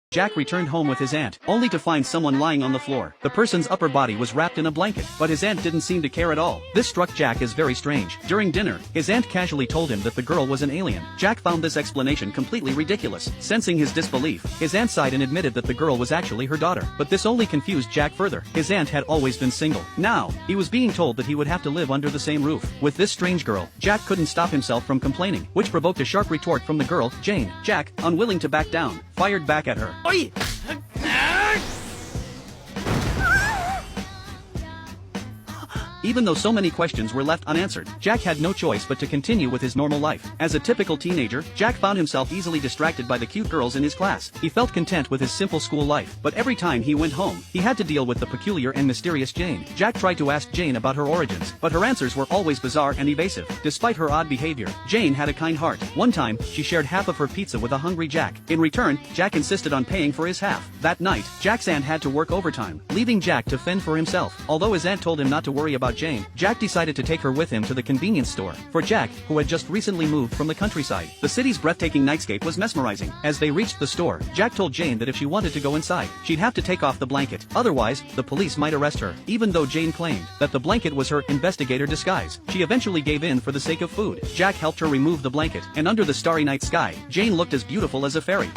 Jack returned home with his aunt, only to find someone lying on the floor. The person's upper body was wrapped in a blanket, but his aunt didn't seem to care at all. This struck Jack as very strange. During dinner, his aunt casually told him that the girl was an alien. Jack found this explanation completely ridiculous. Sensing his disbelief, his aunt sighed and admitted that the girl was actually her daughter. But this only confused Jack further. His aunt had always been single. Now, he was being told that he would have to live under the same roof with this strange girl. Jack couldn't stop himself from complaining, which provoked a sharp retort from the girl, Jane. Jack, unwilling to back down, fired back at her. Oi! Even though so many questions were left unanswered, Jack had no choice but to continue with his normal life. As a typical teenager, Jack found himself easily distracted by the cute girls in his class. He felt content with his simple school life, but every time he went home, he had to deal with the peculiar and mysterious Jane. Jack tried to ask Jane about her origins, but her answers were always bizarre and evasive. Despite her odd behavior, Jane had a kind heart. One time, she shared half of her pizza with a hungry Jack. In return, Jack insisted on paying for his half. That night, Jack's aunt had to work overtime, leaving Jack to fend for himself. Although his aunt told him not to worry about Jane, Jack decided to take her with him to the convenience store. For Jack, who had just recently moved from the countryside, the city's breathtaking nightscape was mesmerizing. As they reached the store, Jack told Jane that if she wanted to go inside, she'd have to take off the blanket. Otherwise, the police might arrest her. Even though Jane claimed that the blanket was her investigator disguise, she eventually gave in for the sake of food. Jack helped her remove the blanket, and under the starry night sky, Jane looked as beautiful as a fairy.